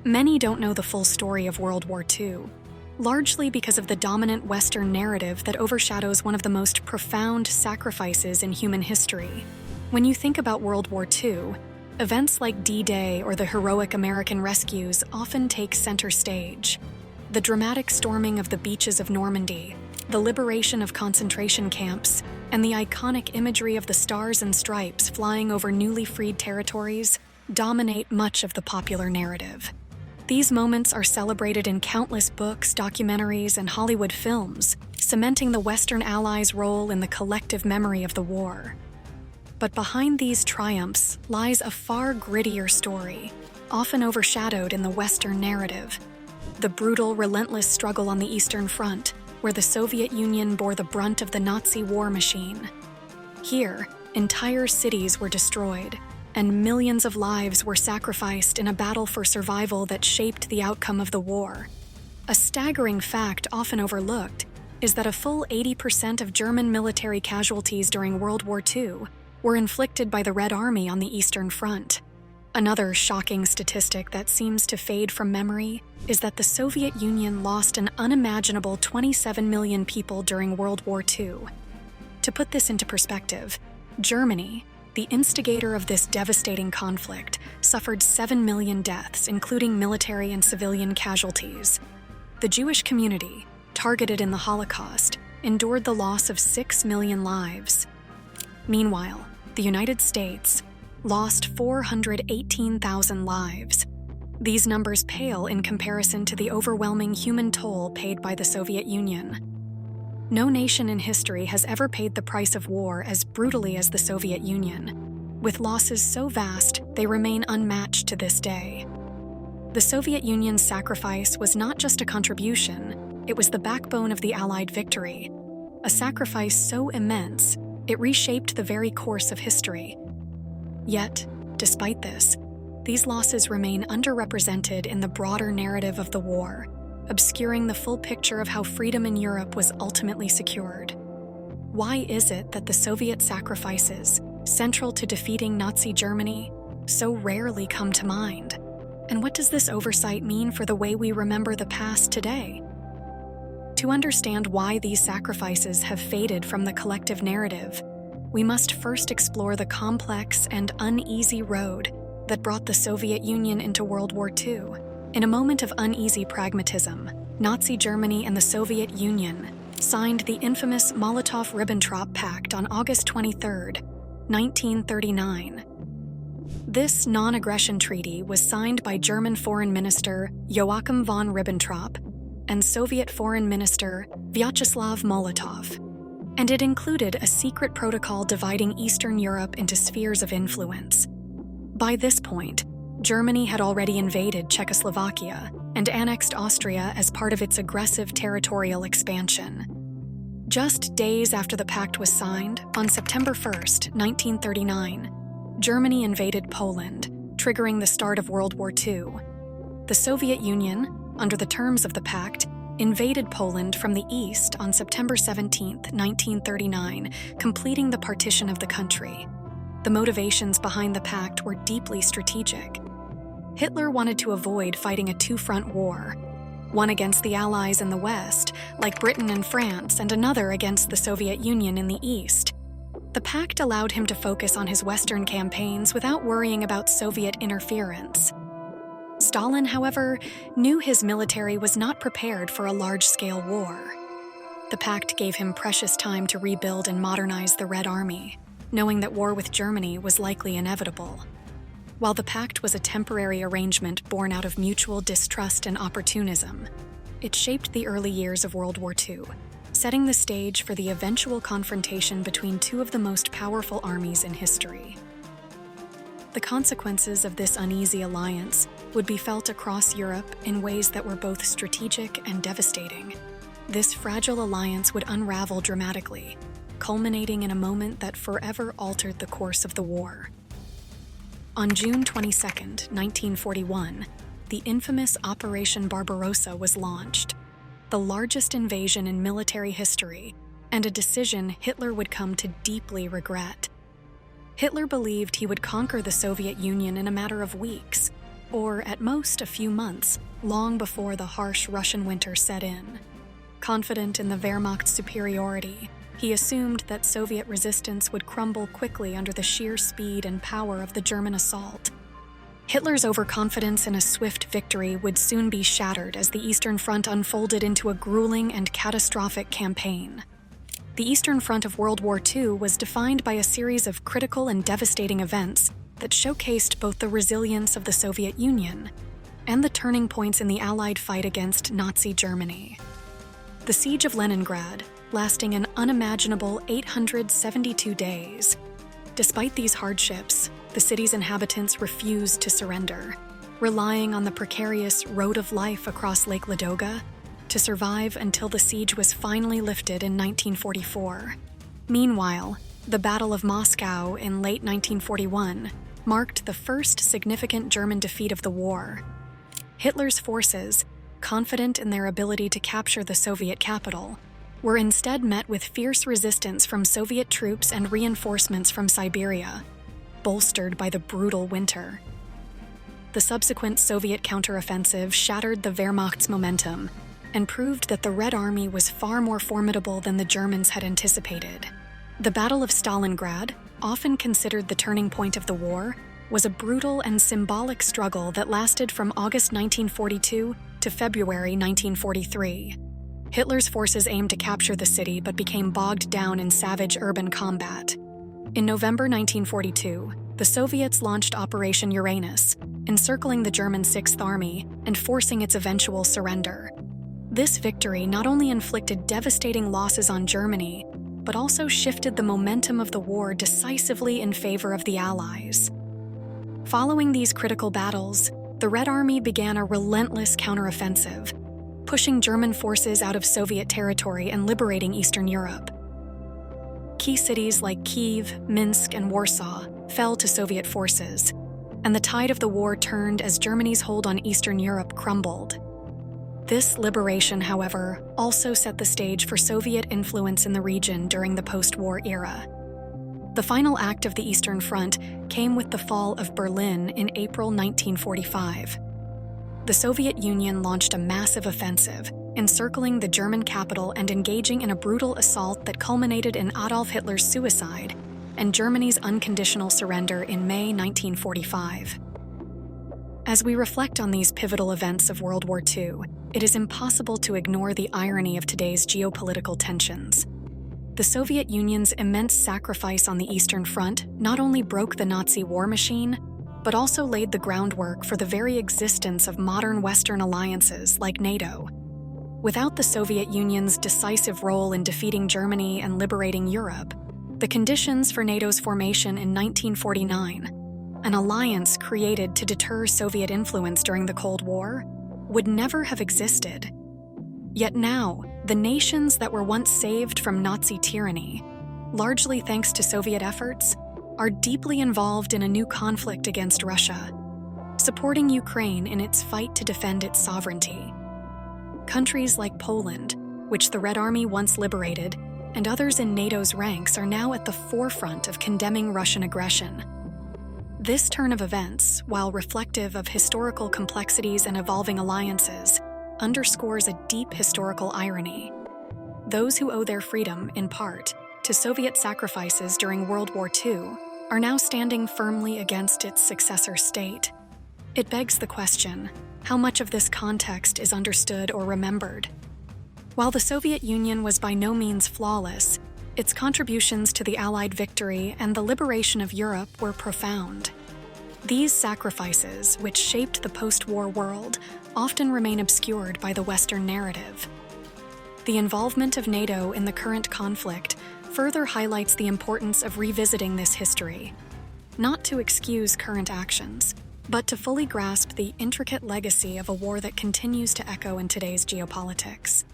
Many don't know the full story of World War II, largely because of the dominant Western narrative that overshadows one of the most profound sacrifices in human history. When you think about World War II, events like D-Day or the heroic American rescues often take center stage. The dramatic storming of the beaches of Normandy, the liberation of concentration camps, and the iconic imagery of the stars and stripes flying over newly freed territories dominate much of the popular narrative. These moments are celebrated in countless books, documentaries, and Hollywood films, cementing the Western Allies' role in the collective memory of the war. But behind these triumphs lies a far grittier story, often overshadowed in the Western narrative. The brutal, relentless struggle on the Eastern Front, where the Soviet Union bore the brunt of the Nazi war machine. Here, entire cities were destroyed, and millions of lives were sacrificed in a battle for survival that shaped the outcome of the war. A staggering fact often overlooked is that a full 80% of German military casualties during World War II were inflicted by the Red Army on the Eastern Front. Another shocking statistic that seems to fade from memory is that the Soviet Union lost an unimaginable 27 million people during World War II. To put this into perspective, Germany, the instigator of this devastating conflict, suffered 7 million deaths, including military and civilian casualties. The Jewish community, targeted in the Holocaust, endured the loss of 6 million lives. Meanwhile, the United States lost 418,000 lives. These numbers pale in comparison to the overwhelming human toll paid by the Soviet Union. No nation in history has ever paid the price of war as brutally as the Soviet Union. With losses so vast, they remain unmatched to this day. The Soviet Union's sacrifice was not just a contribution, it was the backbone of the Allied victory. A sacrifice so immense, it reshaped the very course of history. Yet, despite this, these losses remain underrepresented in the broader narrative of the war, obscuring the full picture of how freedom in Europe was ultimately secured. Why is it that the Soviet sacrifices, central to defeating Nazi Germany, so rarely come to mind? And what does this oversight mean for the way we remember the past today? To understand why these sacrifices have faded from the collective narrative, we must first explore the complex and uneasy road that brought the Soviet Union into World War II. In a moment of uneasy pragmatism, Nazi Germany and the Soviet Union signed the infamous Molotov-Ribbentrop Pact on August 23, 1939. This non-aggression treaty was signed by German Foreign Minister Joachim von Ribbentrop and Soviet Foreign Minister Vyacheslav Molotov, and it included a secret protocol dividing Eastern Europe into spheres of influence. By this point, Germany had already invaded Czechoslovakia and annexed Austria as part of its aggressive territorial expansion. Just days after the pact was signed, on September 1, 1939, Germany invaded Poland, triggering the start of World War II. The Soviet Union, under the terms of the pact, invaded Poland from the east on September 17, 1939, completing the partition of the country. The motivations behind the pact were deeply strategic. Hitler wanted to avoid fighting a two-front war, one against the Allies in the West, like Britain and France, and another against the Soviet Union in the East. The pact allowed him to focus on his Western campaigns without worrying about Soviet interference. Stalin, however, knew his military was not prepared for a large-scale war. The pact gave him precious time to rebuild and modernize the Red Army, knowing that war with Germany was likely inevitable. While the pact was a temporary arrangement born out of mutual distrust and opportunism, it shaped the early years of World War II, setting the stage for the eventual confrontation between two of the most powerful armies in history. The consequences of this uneasy alliance would be felt across Europe in ways that were both strategic and devastating. This fragile alliance would unravel dramatically, culminating in a moment that forever altered the course of the war. On June 22, 1941, the infamous Operation Barbarossa was launched, the largest invasion in military history, and a decision Hitler would come to deeply regret. Hitler believed he would conquer the Soviet Union in a matter of weeks, or at most a few months, long before the harsh Russian winter set in. Confident in the Wehrmacht's superiority, he assumed that Soviet resistance would crumble quickly under the sheer speed and power of the German assault. Hitler's overconfidence in a swift victory would soon be shattered as the Eastern Front unfolded into a grueling and catastrophic campaign. The Eastern Front of World War II was defined by a series of critical and devastating events that showcased both the resilience of the Soviet Union and the turning points in the Allied fight against Nazi Germany. The Siege of Leningrad, lasting an unimaginable 872 days. Despite these hardships, the city's inhabitants refused to surrender, relying on the precarious road of life across Lake Ladoga to survive until the siege was finally lifted in 1944. Meanwhile, the Battle of Moscow in late 1941 marked the first significant German defeat of the war. Hitler's forces, confident in their ability to capture the Soviet capital, were instead met with fierce resistance from Soviet troops and reinforcements from Siberia, bolstered by the brutal winter. The subsequent Soviet counteroffensive shattered the Wehrmacht's momentum and proved that the Red Army was far more formidable than the Germans had anticipated. The Battle of Stalingrad, often considered the turning point of the war, was a brutal and symbolic struggle that lasted from August 1942 to February 1943. Hitler's forces aimed to capture the city but became bogged down in savage urban combat. In November 1942, the Soviets launched Operation Uranus, encircling the German Sixth Army and forcing its eventual surrender. This victory not only inflicted devastating losses on Germany, but also shifted the momentum of the war decisively in favor of the Allies. Following these critical battles, the Red Army began a relentless counteroffensive, pushing German forces out of Soviet territory and liberating Eastern Europe. Key cities like Kyiv, Minsk, and Warsaw fell to Soviet forces, and the tide of the war turned as Germany's hold on Eastern Europe crumbled. This liberation, however, also set the stage for Soviet influence in the region during the post-war era. The final act of the Eastern Front came with the fall of Berlin in April 1945. The Soviet Union launched a massive offensive, encircling the German capital and engaging in a brutal assault that culminated in Adolf Hitler's suicide and Germany's unconditional surrender in May 1945. As we reflect on these pivotal events of World War II, it is impossible to ignore the irony of today's geopolitical tensions. The Soviet Union's immense sacrifice on the Eastern Front not only broke the Nazi war machine, but also laid the groundwork for the very existence of modern Western alliances like NATO. Without the Soviet Union's decisive role in defeating Germany and liberating Europe, the conditions for NATO's formation in 1949, an alliance created to deter Soviet influence during the Cold War, would never have existed. Yet now, the nations that were once saved from Nazi tyranny, largely thanks to Soviet efforts, are deeply involved in a new conflict against Russia, supporting Ukraine in its fight to defend its sovereignty. Countries like Poland, which the Red Army once liberated, and others in NATO's ranks are now at the forefront of condemning Russian aggression. This turn of events, while reflective of historical complexities and evolving alliances, underscores a deep historical irony. Those who owe their freedom, in part, to Soviet sacrifices during World War II are now standing firmly against its successor state. It begs the question, how much of this context is understood or remembered? While the Soviet Union was by no means flawless, its contributions to the Allied victory and the liberation of Europe were profound. These sacrifices, which shaped the post-war world, often remain obscured by the Western narrative. The involvement of NATO in the current conflict further highlights the importance of revisiting this history, not to excuse current actions, but to fully grasp the intricate legacy of a war that continues to echo in today's geopolitics.